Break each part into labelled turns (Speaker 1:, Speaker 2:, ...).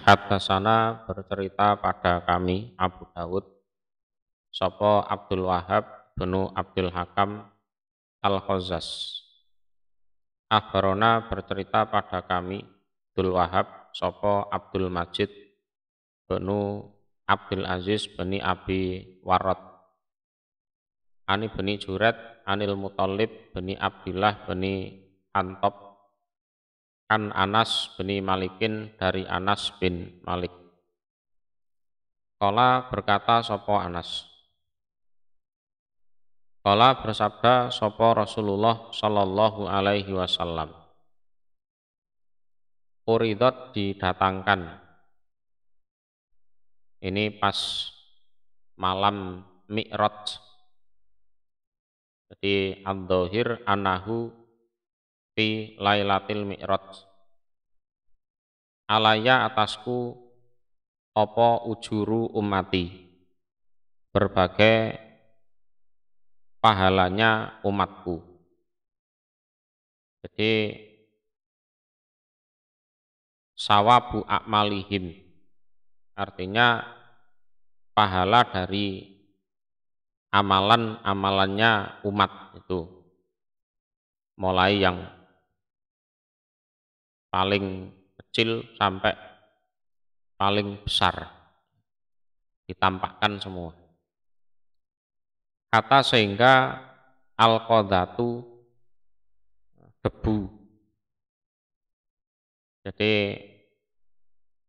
Speaker 1: Haddatsana bercerita pada kami Abu Dawud sapa Abdul Wahhab bin Abdul Hakam Al-Khazzaz. Akhbarona bercerita pada kami Abdul Wahhab sapa Abdul Majid bin Abdul Aziz bin Abi Warad. Ani bin Juret Anil Muthalib bin Abdillah bin Antob an Anas bin Malikin dari Anas bin Malik. Qala berkata sopo Anas. Qala bersabda sopo Rasulullah sallallahu alaihi wasallam. Uridot didatangkan. Ini pas malam Mi'raj. Jadi ad-dhahir annahu fi lailatil Mi'raj. Alaya atasku opo ujuru ummati, berbagai pahalanya umatku. Jadi sawabu a'malihim, artinya pahala dari amalan-amalannya umat itu, mulai yang paling kecil sampai paling besar ditampakkan semua. Kata sehingga al-qadatu debu. Jadi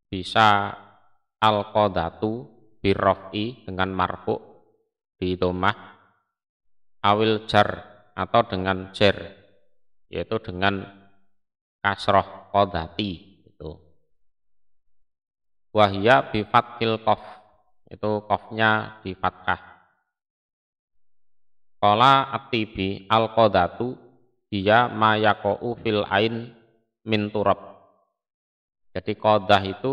Speaker 1: bisa al-qadatu birrofi dengan marfu di domah, awil jar atau dengan jer, yaitu dengan kasroh qadati itu. Wahya bi fathil qaf, itu qafnya di fathah. Qala at-Tibi al-qadatu dia ma yaqau fil ain min turab. Jadi qadah itu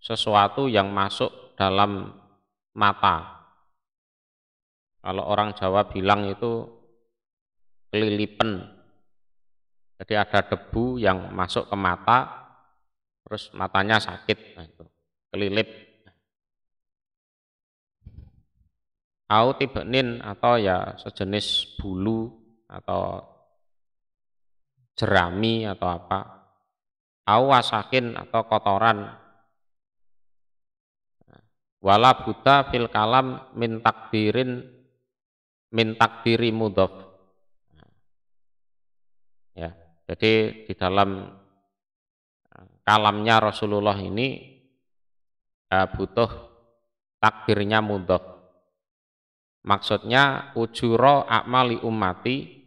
Speaker 1: sesuatu yang masuk dalam mata. Kalau orang Jawa bilang itu kelilipan. Jadi ada debu yang masuk ke mata, terus matanya sakit, nah itu kelilip. Au tibenin atau ya sejenis bulu atau jerami atau apa. Au wasakin atau kotoran. Wala buta fil kalam min takdiri mudhof. Ya, jadi di dalam kalamnya Rasulullah ini butuh takdirnya mudhof. Maksudnya ujuro a'mali ummati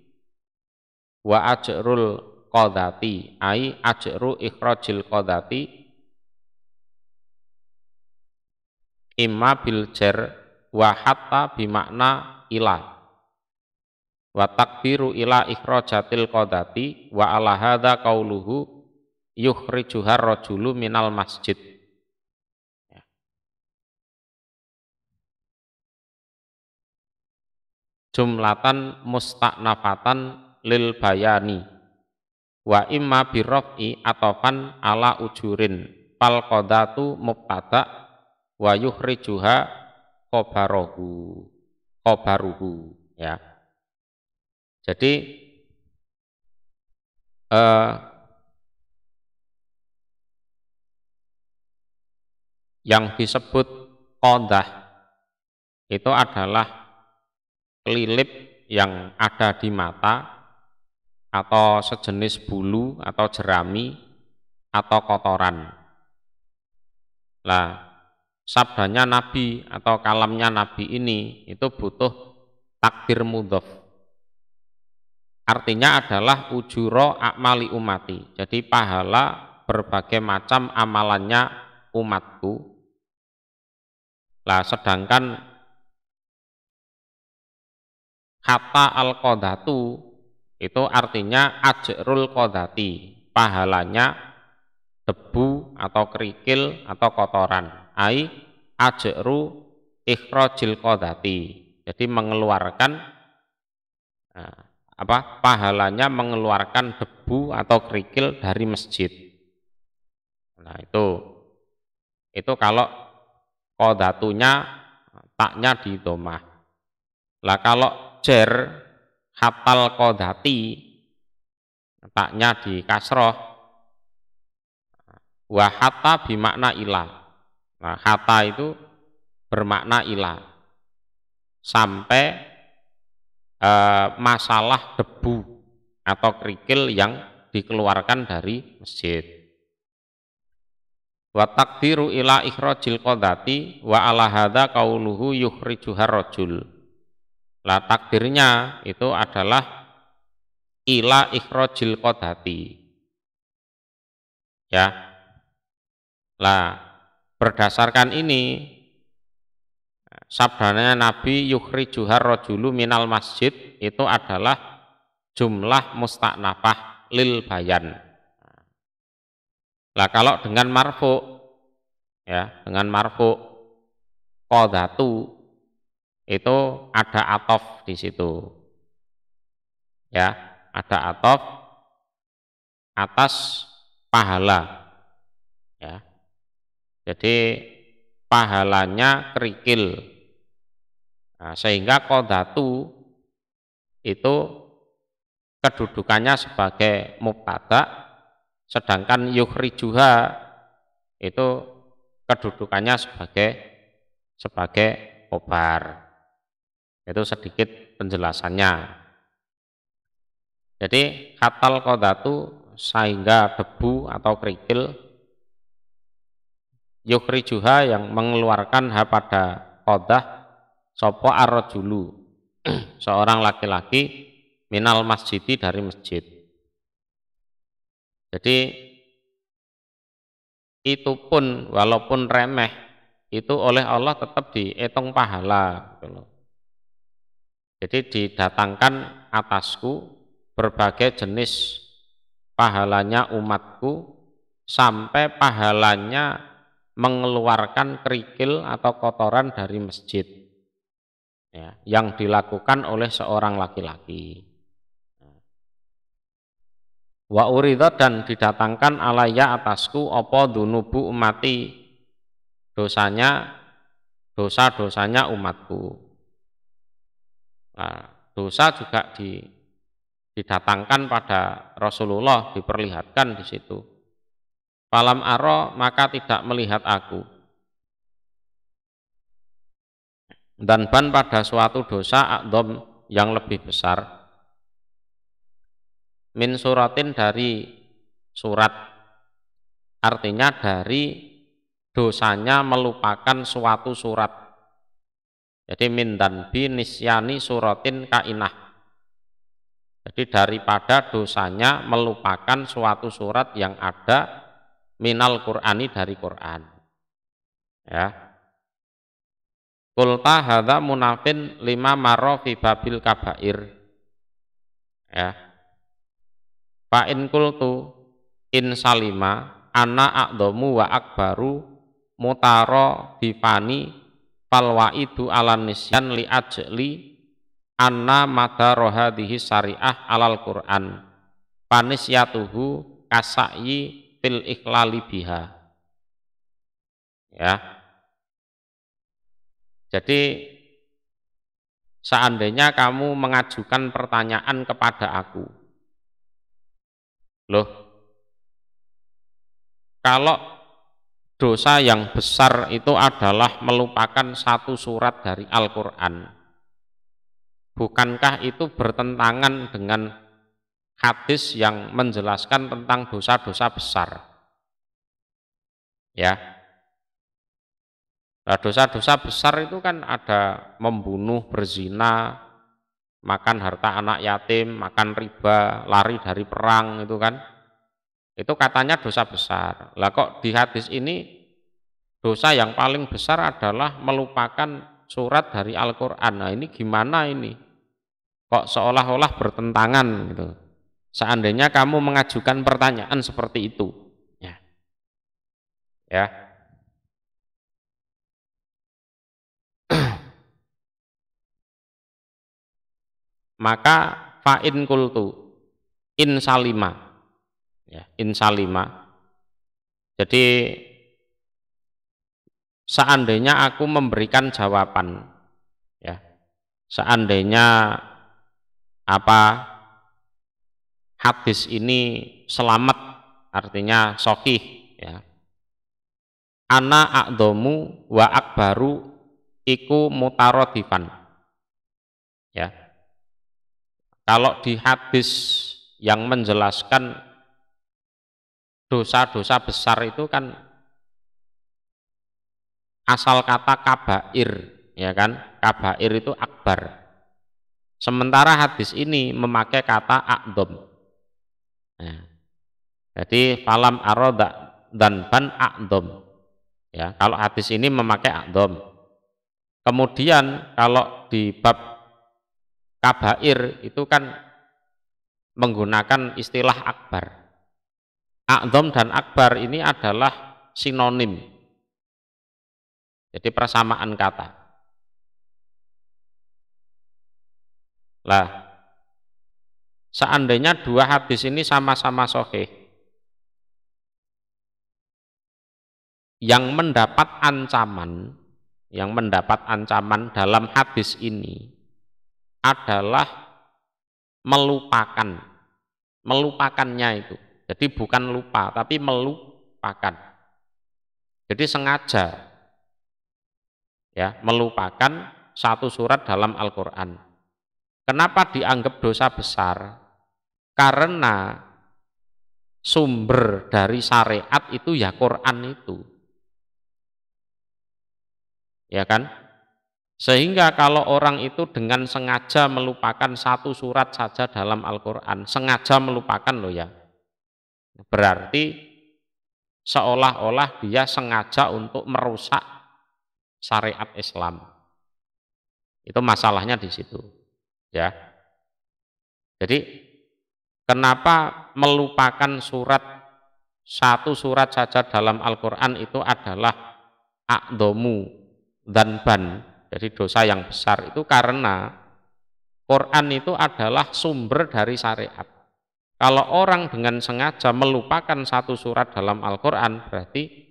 Speaker 1: wa ajrul qadati, ai ajru ikhrajil qadati imma bil jar wa hatta bimakna ila wa takdiru ila ikhrajatil qadati wa ala hadza qauluhu yukhrijuhar rajulu minal masjid. Jumlatan musta'nafatan lil bayani wa imma birraf'i atofan ala ujurin fal qadatu mubtada wa yukhrijuha khobaruhu ya. Jadi yang disebut qadah itu adalah kelilip yang ada di mata atau sejenis bulu atau jerami atau kotoran. Lah, sabdanya Nabi atau kalamnya Nabi ini itu butuh takdir mudhof. Artinya adalah ujuro a'mali umati. Jadi pahala berbagai macam amalannya umatku. Lah, sedangkan kata al-qadatu itu artinya ajrul qadati, pahalanya debu atau kerikil atau kotoran. Ai ajru ikhrajil qadati. Jadi mengeluarkan pahalanya mengeluarkan debu atau kerikil dari masjid. Nah, itu kalau qadatunya taknya di domah. Lah kalau jer hatal qadati taknya di kasroh, wa hatta bimakna ilah. Nah, hatta itu bermakna ilah, sampai masalah debu atau kerikil yang dikeluarkan dari masjid. Wa takdiru ila ikhrajil qadati wa ala hadza qauluhu yukhrijuhar rajul. Lah takdirnya itu adalah ila ikhrajil qadati. Ya. Lah berdasarkan ini sabdanya Nabi yukhrijuhar rajulu minal masjid itu adalah jumlah mustaknafah lil bayan. Lah kalau dengan marfu, ya, dengan marfu qadatu itu ada atof di situ. Ya, ada atof atas pahala. Ya. Jadi pahalanya kerikil. Nah, sehingga qadatu itu kedudukannya sebagai mubtada, sedangkan yukhrijuha itu kedudukannya sebagai khobar. Itu sedikit penjelasannya. Jadi hatal qadatu sehingga debu atau kerikil, yukhrijuha yang mengeluarkan pada qadah sapa ar-rajulu seorang laki-laki minal masjidi dari masjid. Jadi itu pun walaupun remeh itu oleh Allah tetap dihitung pahala gitu loh. Jadi didatangkan atasku berbagai jenis pahalanya umatku sampai pahalanya mengeluarkan kerikil atau kotoran dari masjid, ya, yang dilakukan oleh seorang laki-laki. Wa uridha dan didatangkan alaya atasku apa dunubu umati dosa-dosanya umatku. Nah, dosa juga didatangkan pada Rasulullah, diperlihatkan di situ. Falam aro maka tidak melihat aku. Dan ban pada suatu dosa a'dham yang lebih besar. Min suratin dari surat, artinya dari dosanya melupakan suatu surat. Jadi min dan bi nisyani suratin kainah. Jadi daripada dosanya melupakan suatu surat yang ada minal Qur'ani dari Qur'an. Ya. Qulta hadza munafin lima marra fi babil kabair. Ya. Fa in qultu in salima ana a'dhamu wa akbaru mutara bifani falwaidu alan nisyan li ajli anna madara hadhihi syariah alal Qur'an panisyatuhu kasai fil ikhlali biha. Ya. Jadi seandainya kamu mengajukan pertanyaan kepada aku, loh, kalau dosa yang besar itu adalah melupakan satu surat dari Al-Quran, bukankah itu bertentangan dengan hadis yang menjelaskan tentang dosa-dosa besar? Ya. Nah, dosa-dosa besar itu kan ada membunuh, berzina, makan harta anak yatim, makan riba, lari dari perang, itu kan. Itu katanya dosa besar. Lah kok di hadis ini dosa yang paling besar adalah melupakan surat dari Al-Quran. Nah, ini gimana ini? Kok seolah-olah bertentangan gitu. Seandainya kamu mengajukan pertanyaan seperti itu. Ya. Ya. Maka fa in qultu in salima, ya, in salima. Jadi seandainya aku memberikan jawaban, ya, seandainya apa hadis ini selamat, artinya sahih, ya, ana a'dhamu wa akbaru iku mutaradifan, ya. Kalau di hadis yang menjelaskan dosa-dosa besar itu kan asal kata kabair, ya kan? Kabair itu akbar. Sementara hadis ini memakai kata a'dham. Nah, jadi falam aroda dan ban a'dham. Ya, kalau hadis ini memakai a'dham. Kemudian kalau di bab kabair itu kan menggunakan istilah akbar. A'dham dan akbar ini adalah sinonim. Jadi persamaan kata. Lah, seandainya dua hadis ini sama-sama sahih, yang mendapat ancaman dalam hadis ini adalah melupakannya itu. Jadi bukan lupa, tapi melupakan. Jadi sengaja, ya, melupakan satu surat dalam Al-Quran. Kenapa dianggap dosa besar? Karena sumber dari syariat itu ya Quran itu, ya kan? Sehingga kalau orang itu dengan sengaja melupakan satu surat saja dalam Al-Quran, sengaja melupakan loh ya, berarti seolah-olah dia sengaja untuk merusak syariat Islam. Itu masalahnya di situ, ya. Jadi kenapa melupakan satu surat saja dalam Al-Quran itu adalah a'dhamu dzanban, jadi dosa yang besar, itu karena Quran itu adalah sumber dari syariat. Kalau orang dengan sengaja melupakan satu surat dalam Al-Quran, berarti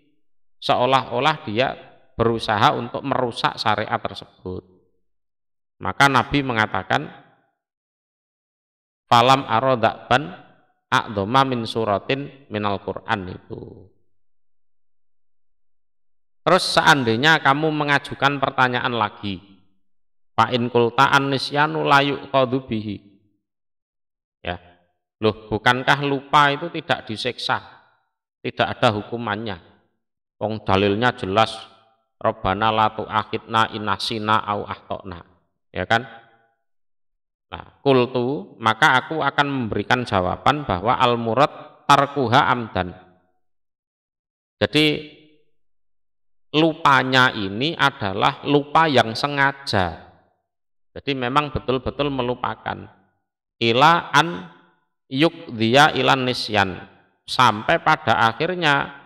Speaker 1: seolah-olah dia berusaha untuk merusak syariat tersebut. Maka Nabi mengatakan, falam arodakban a'dhama min suratin minal Quran itu. Terus seandainya kamu mengajukan pertanyaan lagi, fa in qulta an-nisyanu la yuqadu bihi, ya, loh, bukankah lupa itu tidak disiksa, tidak ada hukumannya? Wong dalilnya jelas, Rabbana la tu'akhidna in nasina au akhtana, ya kan? Nah, qultu, maka aku akan memberikan jawaban bahwa al-murad tarkuha amdan. Jadi lupanya ini adalah lupa yang sengaja. Jadi memang betul-betul melupakan. Ila an yukdhiya ilan nisyan, sampai pada akhirnya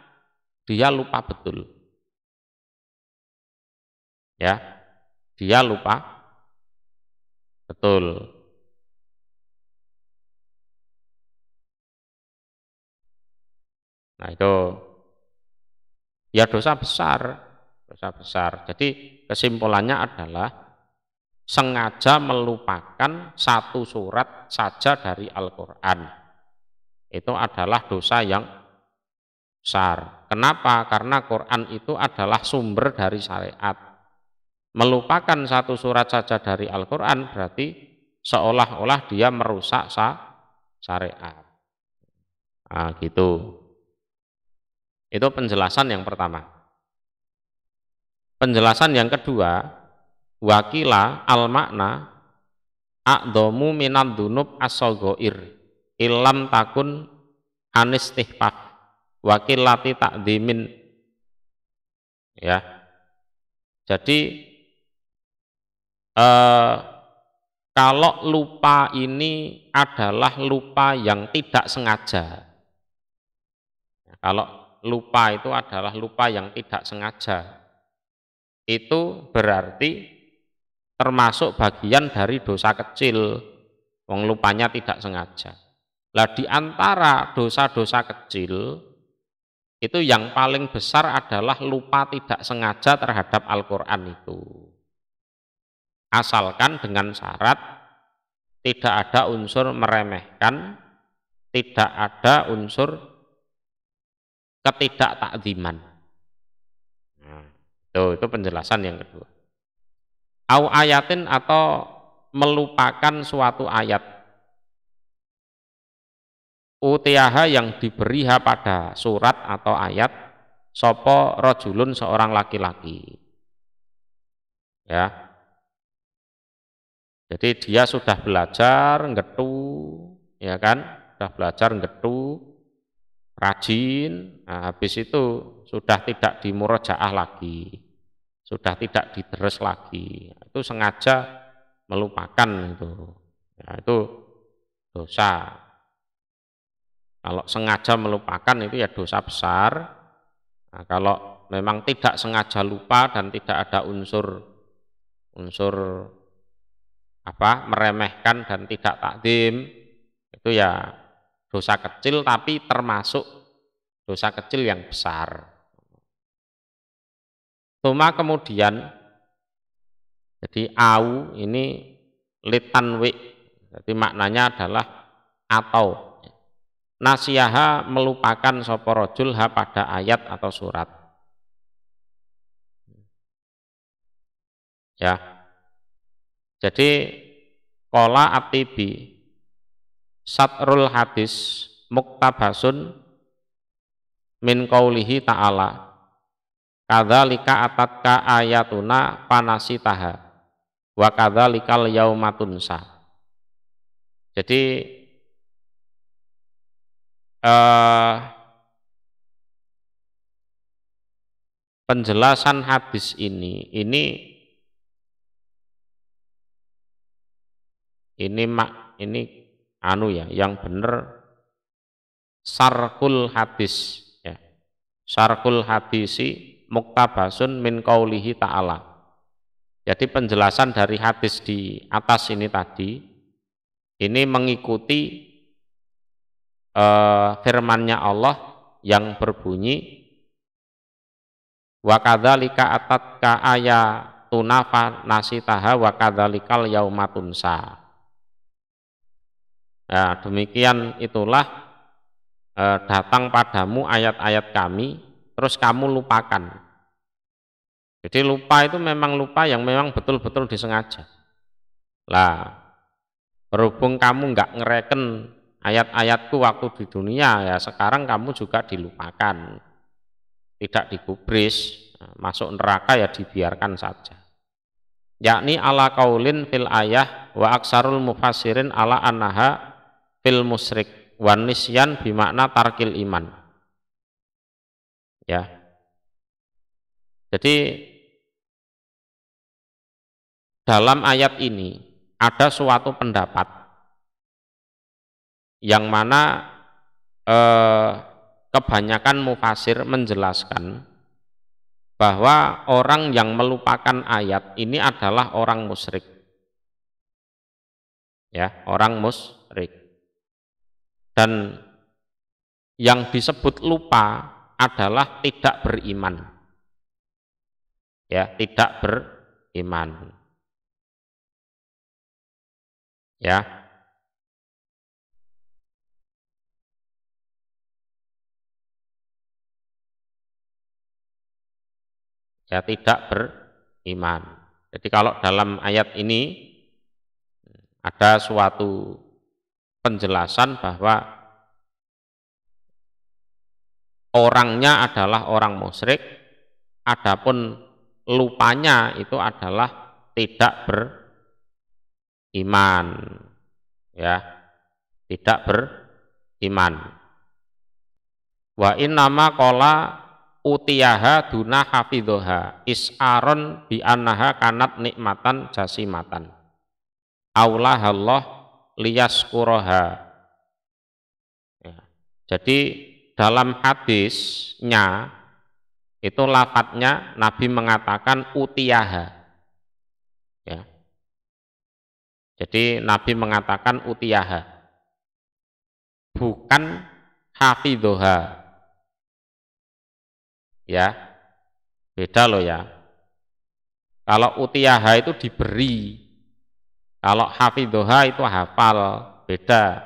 Speaker 1: dia lupa betul. Ya, dia lupa betul. Nah, itu ya dosa besar, dosa besar. Jadi kesimpulannya adalah sengaja melupakan satu surat saja dari Al-Quran. Itu adalah dosa yang besar. Kenapa? Karena Quran itu adalah sumber dari syariat. Melupakan satu surat saja dari Al-Quran berarti seolah-olah dia merusak syariat. Nah, gitu. Itu penjelasan yang pertama. Penjelasan yang kedua, wakila al makna a'dhamu minad dzunub as-saghair illam takun anistihfaf wakilati takdimin, ya. Jadi kalau lupa ini adalah lupa yang tidak sengaja. Kalau lupa itu adalah lupa yang tidak sengaja, itu berarti termasuk bagian dari dosa kecil. wong lupanya tidak sengaja. Lah di antara dosa-dosa kecil itu yang paling besar adalah lupa tidak sengaja terhadap Al-Qur'an itu. Asalkan dengan syarat tidak ada unsur meremehkan, tidak ada unsur ketidaktakziman. Nah, itu penjelasan yang kedua. Au ayatin atau melupakan suatu ayat. Utiaha yang diberiha pada surat atau ayat sopo rojulun seorang laki-laki. Ya. Jadi dia sudah belajar ngetu, ya kan? Sudah belajar ngetu, rajin. Nah, habis itu sudah tidak dimurojaah lagi, sudah tidak diteres lagi. Itu sengaja melupakan itu. Ya, itu dosa. Kalau sengaja melupakan itu ya dosa besar. Nah, kalau memang tidak sengaja lupa dan tidak ada unsur meremehkan dan tidak takdim, itu ya dosa kecil tapi termasuk dosa kecil yang besar. Tuma kemudian, jadi au ini litanwi, jadi maknanya adalah atau. Nasiyaha melupakan sapa rajul ha pada ayat atau surat. Ya. Jadi qala at-Tibi satrul hadis muktabasun min qaulihi ta'ala kadzalika atatka ayatuna panasitaha wa kadzalikal yauma tunsa. Jadi penjelasan hadis ini yang benar sarkul hadis ya. Sarkul hadisi muktabasun min qaulihi ta'ala. Jadi penjelasan dari hadis di atas ini tadi ini mengikuti firman-Nya Allah yang berbunyi wa kadzalika atatka ayatuna fanasitaha wa kadzalikal yauma tunsa. Nah, demikian itulah datang padamu ayat-ayat kami terus kamu lupakan. Jadi lupa itu memang lupa yang memang betul-betul disengaja. Lah, berhubung kamu nggak ngereken ayat-ayatku waktu di dunia, ya sekarang kamu juga dilupakan, tidak digubris, masuk neraka ya dibiarkan saja. Yakni ala qaulin fil ayah wa aksarul mufassirin ala annaha fil musyrik wan nisyan bimakna tarkil iman. Ya. Jadi dalam ayat ini ada suatu pendapat yang mana kebanyakan mufassir menjelaskan bahwa orang yang melupakan ayat ini adalah orang musyrik. Ya, orang musyrik. Dan yang disebut lupa adalah tidak beriman. Ya, tidak beriman. Ya. Ya, tidak beriman. Jadi kalau dalam ayat ini ada suatu penjelasan bahwa orangnya adalah orang musyrik, adapun lupanya itu adalah tidak beriman. Ya, tidak beriman. Wa innama qala utiyaha duna hafidhoha is'aron bi annaha kanat nikmatan jasimatan aulahallah liyaskuroha. Ya. Jadi dalam hadisnya itu lafadznya Nabi mengatakan utiyaha. Ya. Jadi Nabi mengatakan utiyaha, bukan hafidhoha. Ya, beda loh ya. Kalau utiyaha itu diberi, kalau hafidhoha itu hafal, beda.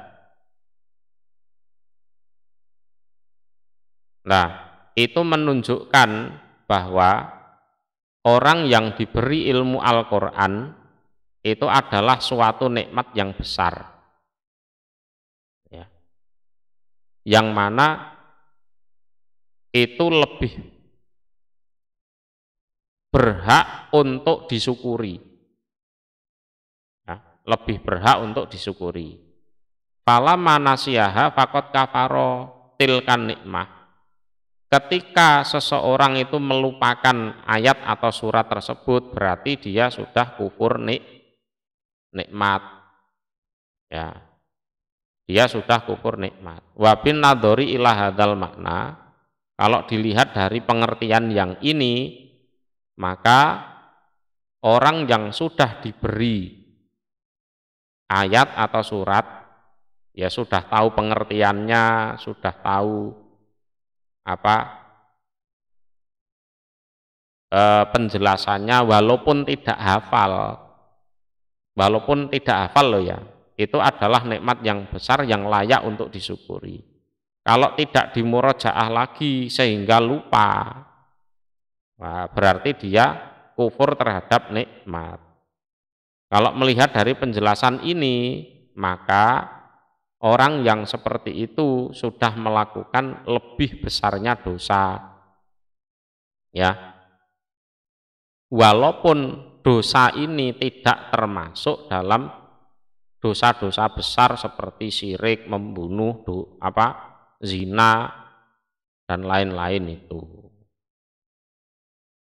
Speaker 1: Nah, itu menunjukkan bahwa orang yang diberi ilmu Al-Quran itu adalah suatu nikmat yang besar, ya. Yang mana itu lebih berhak untuk disyukuri, ya. Lebih berhak untuk disyukuri. Fala manasiyaha fakot kafaro tilkan nikmah. Ketika seseorang itu melupakan ayat atau surat tersebut, berarti dia sudah kufur nikmat. Ya, dia sudah kufur nikmat. Wa bin nadhari ila hadzal makna, kalau dilihat dari pengertian yang ini, maka orang yang sudah diberi ayat atau surat, ya sudah tahu pengertiannya, sudah tahu penjelasannya, walaupun tidak hafal loh ya, itu adalah nikmat yang besar yang layak untuk disyukuri. Kalau tidak dimurojaah lagi sehingga lupa, nah, berarti dia kufur terhadap nikmat. Kalau melihat dari penjelasan ini, maka orang yang seperti itu sudah melakukan lebih besarnya dosa, ya. Walaupun dosa ini tidak termasuk dalam dosa-dosa besar seperti syirik, membunuh, zina dan lain-lain itu.